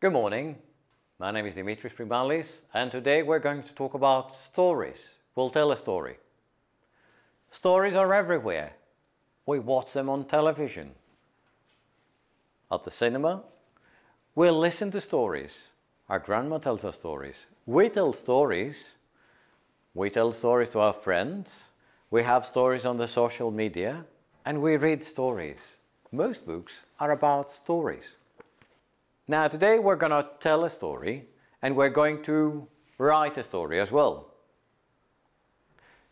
Good morning, my name is Dimitris, and today we're going to talk about stories. We'll tell a story. Stories are everywhere. We watch them on television. At the cinema, we listen to stories. Our grandma tells us stories. We tell stories. We tell stories to our friends. We have stories on the social media, and we read stories. Most books are about stories. Now today we're going to tell a story, and we're going to write a story as well.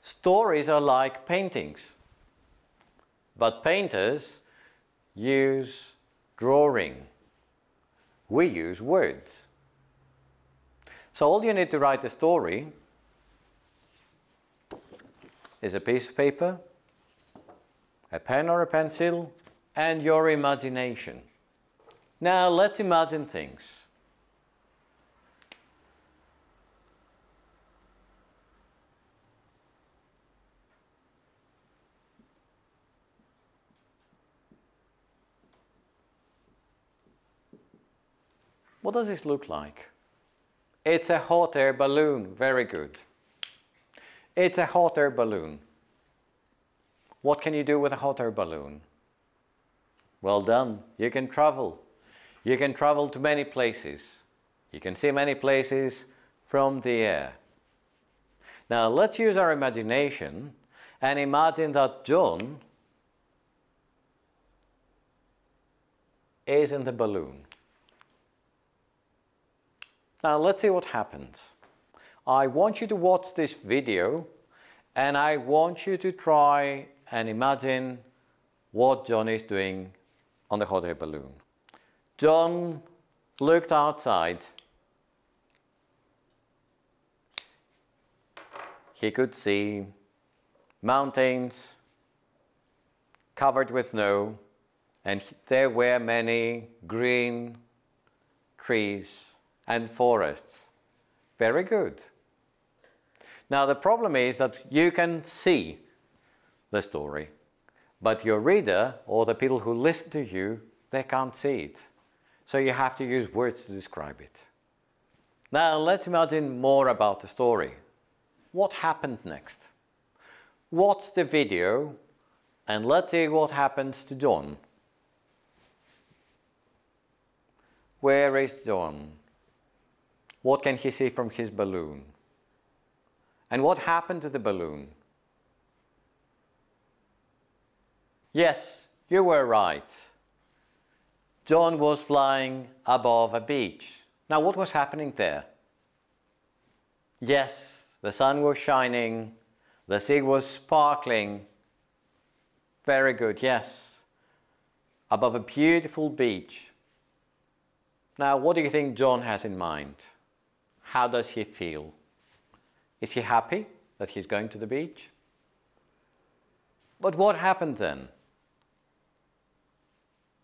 Stories are like paintings, but painters use drawing. We use words. So all you need to write a story is a piece of paper, a pen or a pencil, and your imagination. Now let's imagine things. What does this look like? It's a hot air balloon. Very good. It's a hot air balloon. What can you do with a hot air balloon? Well done. You can travel. You can travel to many places. You can see many places from the air. Now let's use our imagination and imagine that John is in the balloon. Now let's see what happens. I want you to watch this video, and I want you to try and imagine what John is doing on the hot air balloon. John looked outside. He could see mountains covered with snow, and there were many green trees and forests. Very good. Now the problem is that you can see the story, but your reader or the people who listen to you, they can't see it. So you have to use words to describe it. Now let's imagine more about the story. What happened next? Watch the video and let's see what happened to John. Where is John? What can he see from his balloon? And what happened to the balloon? Yes, you were right. John was flying above a beach. Now what was happening there? Yes, the sun was shining, the sea was sparkling. Very good, yes. Above a beautiful beach. Now what do you think John has in mind? How does he feel? Is he happy that he's going to the beach? But what happened then?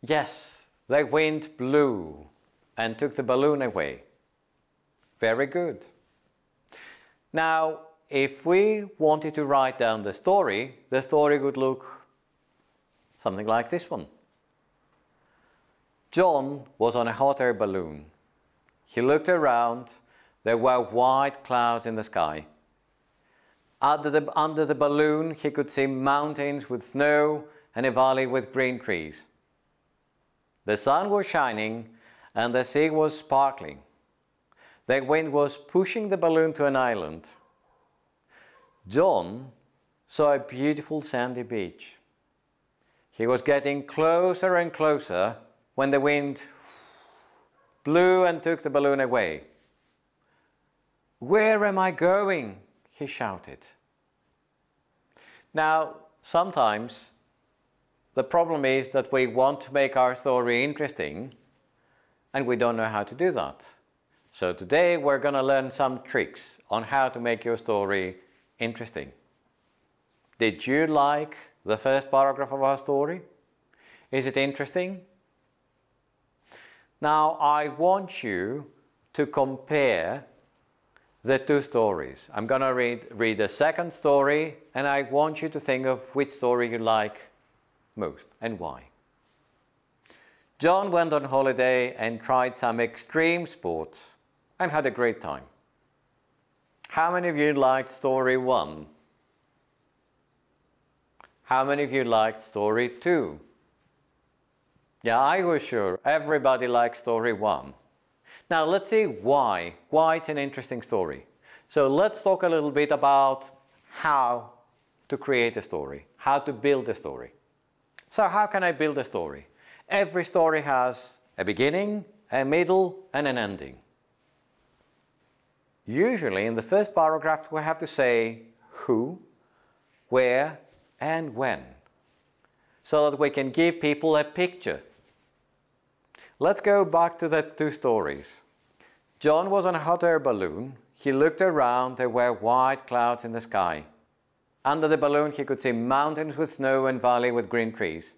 Yes, the wind blew and took the balloon away. Very good. Now, if we wanted to write down the story would look something like this one. John was on a hot air balloon. He looked around. There were white clouds in the sky. Under the balloon, he could see mountains with snow and a valley with green trees. The sun was shining and the sea was sparkling. The wind was pushing the balloon to an island. John saw a beautiful sandy beach. He was getting closer and closer when the wind blew and took the balloon away. "Where am I going?" he shouted. Now, sometimes the problem is that we want to make our story interesting and we don't know how to do that. So today we're going to learn some tricks on how to make your story interesting. Did you like the first paragraph of our story? Is it interesting? Now I want you to compare the two stories. I'm going to read the second story, and I want you to think of which story you like most and why. John went on holiday and tried some extreme sports and had a great time. How many of you liked story 1? How many of you liked story 2? Yeah, I was sure everybody liked story 1. Now let's see why it's an interesting story. So let's talk a little bit about how to create a story, how to build a story. So how can I build a story? Every story has a beginning, a middle, and an ending. Usually in the first paragraph we have to say who, where, and when, so that we can give people a picture. Let's go back to the 2 stories. John was on a hot air balloon. He looked around. There were white clouds in the sky. Under the balloon he could see mountains with snow and valley with green trees.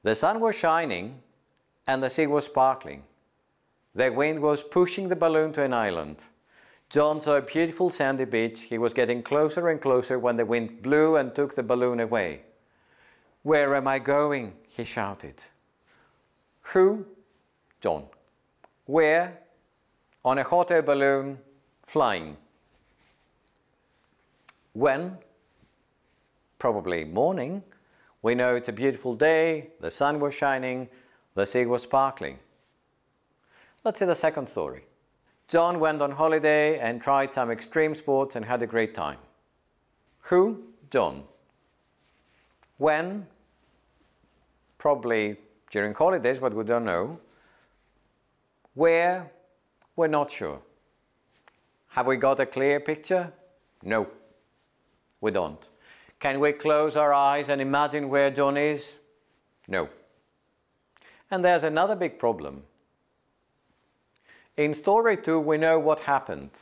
The sun was shining and the sea was sparkling. The wind was pushing the balloon to an island. John saw a beautiful sandy beach. He was getting closer and closer when the wind blew and took the balloon away. "Where am I going?" he shouted. Who? John. Where? On a hot air balloon, flying. When? Probably morning. We know it's a beautiful day, the sun was shining, the sea was sparkling. Let's see the second story. John went on holiday and tried some extreme sports and had a great time. Who? John. When? Probably during holidays, but we don't know. Where? We're not sure. Have we got a clear picture? No, we don't. Can we close our eyes and imagine where John is? No. And there's another big problem. In story 2, we know what happened.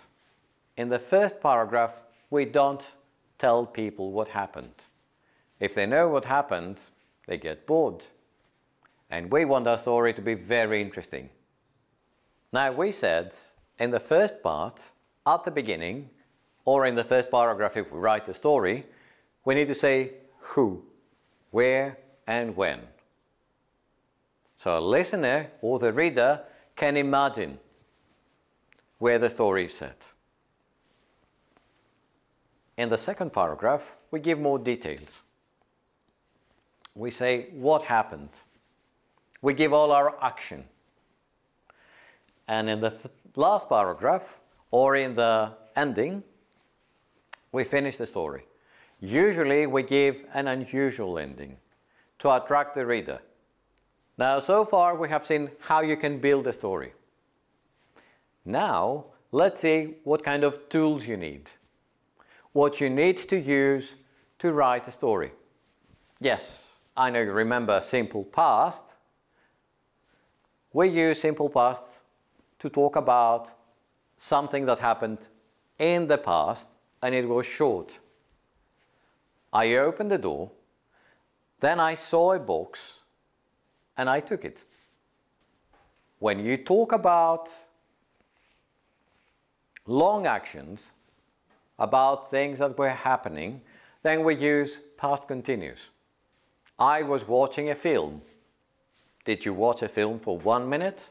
In the first paragraph, we don't tell people what happened. If they know what happened, they get bored. And we want our story to be very interesting. Now, we said in the first part, at the beginning, or in the first paragraph if we write the story, we need to say who, where, and when. So a listener or the reader can imagine where the story is set. In the second paragraph, we give more details. We say what happened. We give all our action. And in the last paragraph, or in the ending, we finish the story. Usually we give an unusual ending to attract the reader. Now, so far we have seen how you can build a story. Now, let's see what kind of tools you need. What you need to use to write a story. Yes, I know you remember simple past. We use simple past to talk about something that happened in the past and it was short. I opened the door, then I saw a box and I took it. When you talk about long actions, about things that were happening, then we use past continuous. I was watching a film. Did you watch a film for 1 minute?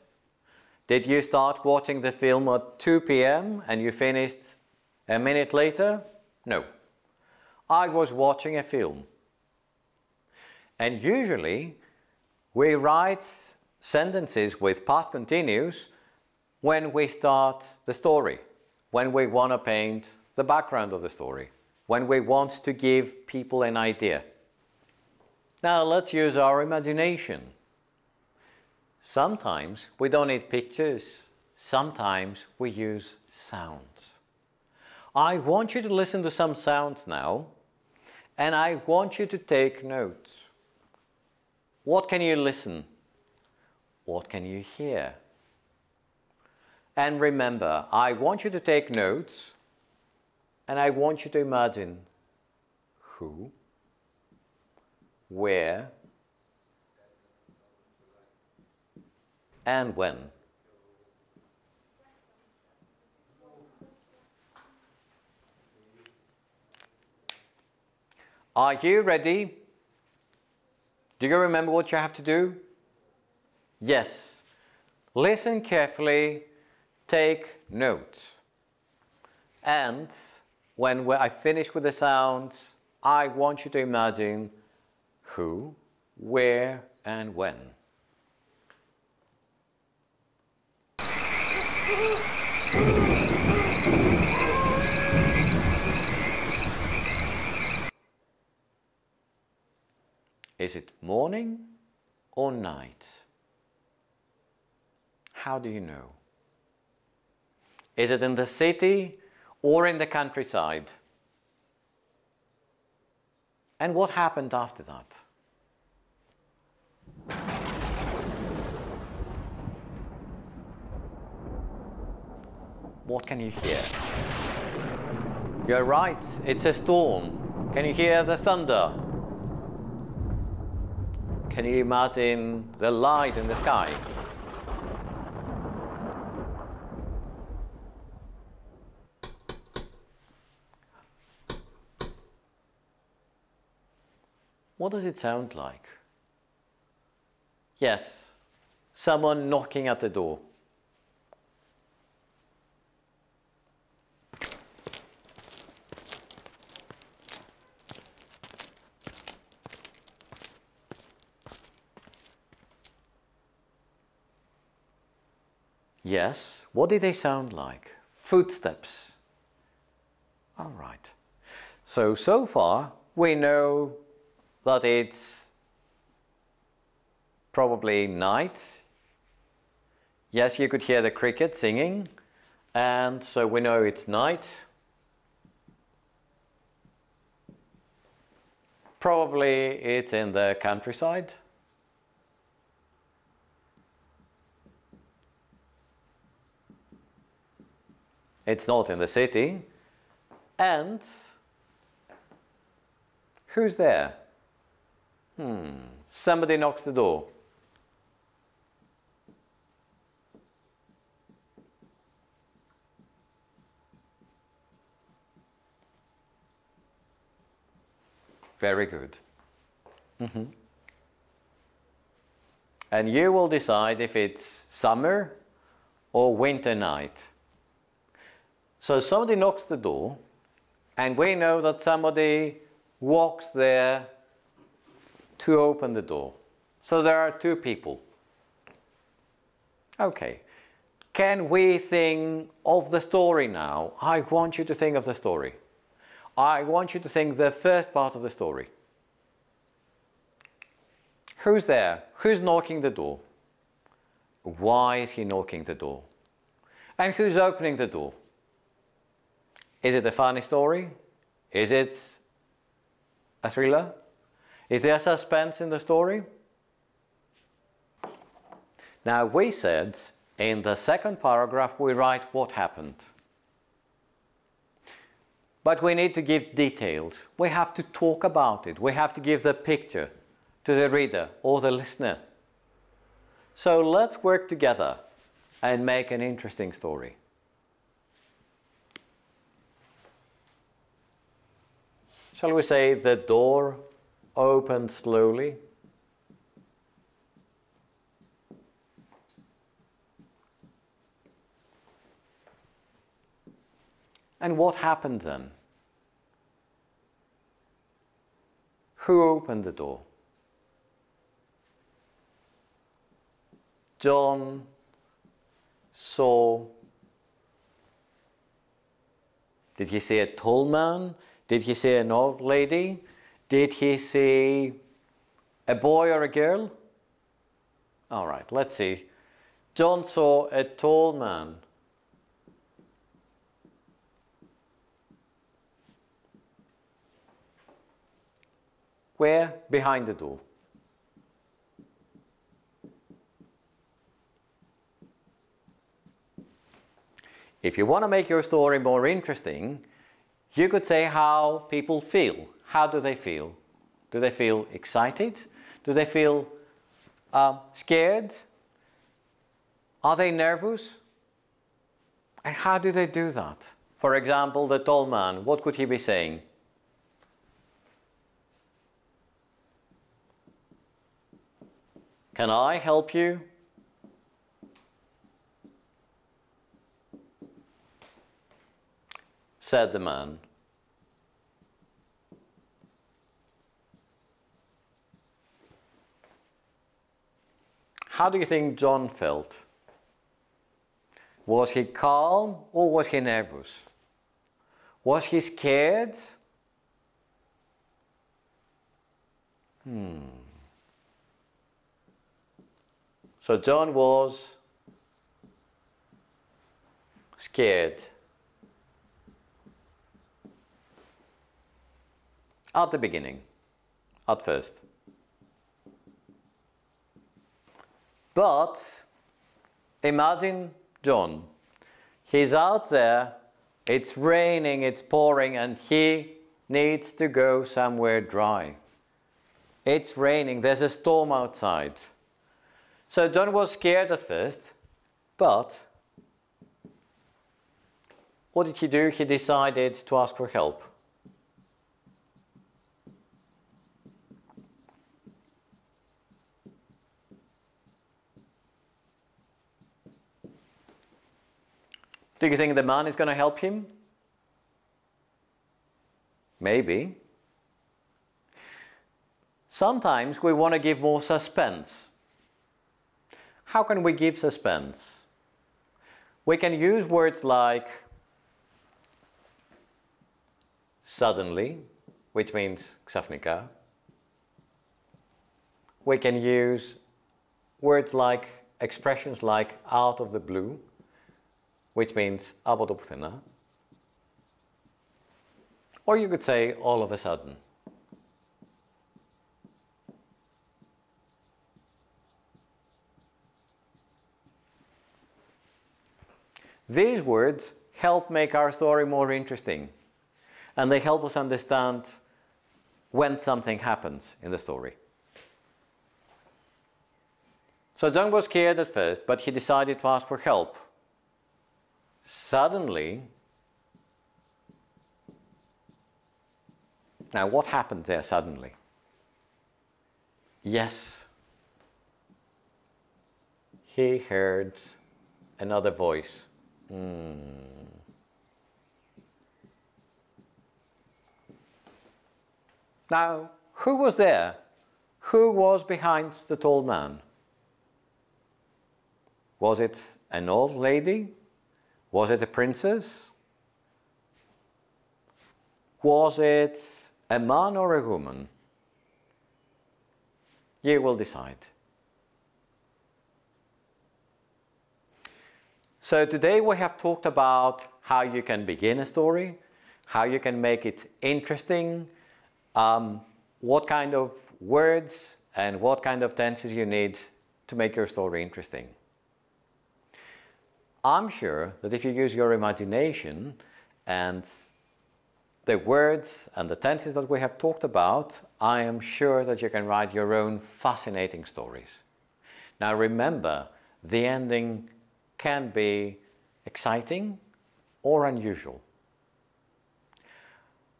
Did you start watching the film at 2 p.m. and you finished a minute later? No. I was watching a film. And usually we write sentences with past continuous when we start the story, when we want to paint the background of the story, when we want to give people an idea. Now let's use our imagination. Sometimes we don't need pictures, sometimes we use sounds. I want you to listen to some sounds now, and I want you to take notes. What can you listen? What can you hear? And remember, I want you to take notes, and I want you to imagine who, where, and when. Are you ready? Do you remember what you have to do? Yes, listen carefully, take notes. And when I finish with the sounds, I want you to imagine who, where, and when. Is it morning or night? How do you know? Is it in the city or in the countryside? And what happened after that? What can you hear? You're right, it's a storm. Can you hear the thunder? Can you imagine the light in the sky? What does it sound like? Yes, someone knocking at the door. Yes, what did they sound like? Footsteps. All right. So far, we know that it's probably night. Yes, you could hear the cricket singing, and so we know it's night. Probably it's in the countryside. It's not in the city. And who's there? Somebody knocks the door. Very good. And you will decide if it's summer or winter night. So somebody knocks the door, and we know that somebody walks there to open the door. So there are two people. Okay. Can we think of the story now? I want you to think of the story. I want you to think the first part of the story. Who's there? Who's knocking the door? Why is he knocking the door? And who's opening the door? Is it a funny story? Is it a thriller? Is there suspense in the story? Now, we said in the second paragraph we write what happened. But we need to give details. We have to talk about it. We have to give the picture to the reader or the listener. So let's work together and make an interesting story. Shall we say the door opened slowly? And what happened then? Who opened the door? John saw. Did he see a tall man? Did he see an old lady? Did he see a boy or a girl? All right, let's see. John saw a tall man. Where? Behind the door. If you want to make your story more interesting, you could say how people feel. How do they feel? Do they feel excited? Do they feel scared? Are they nervous? And how do they do that? For example, the tall man, what could he be saying? Can I help you? said the man. How do you think John felt? Was he calm or was he nervous? Was he scared? So John was scared at the beginning, at first. But imagine John. He's out there, it's raining, it's pouring, and he needs to go somewhere dry. It's raining, there's a storm outside. So John was scared at first, but what did he do? He decided to ask for help. Do you think the man is going to help him? Maybe. Sometimes we want to give more suspense. How can we give suspense? We can use words like suddenly, which means ξαφνικά. We can use words like, expressions like out of the blue, which means από το πουθενά. Or you could say all of a sudden. These words help make our story more interesting, and they help us understand when something happens in the story. So John was scared at first, but he decided to ask for help. Suddenly, now what happened there suddenly? Yes, he heard another voice. Now, who was there? Who was behind the tall man? Was it an old lady? Was it a princess? Was it a man or a woman? You will decide. So today we have talked about how you can begin a story, how you can make it interesting, what kind of words and what kind of tenses you need to make your story interesting. I'm sure that if you use your imagination and the words and the tenses that we have talked about, I am sure that you can write your own fascinating stories. Now remember, the ending can be exciting or unusual.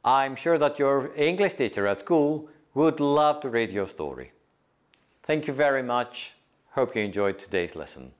I'm sure that your English teacher at school would love to read your story. Thank you very much. Hope you enjoyed today's lesson.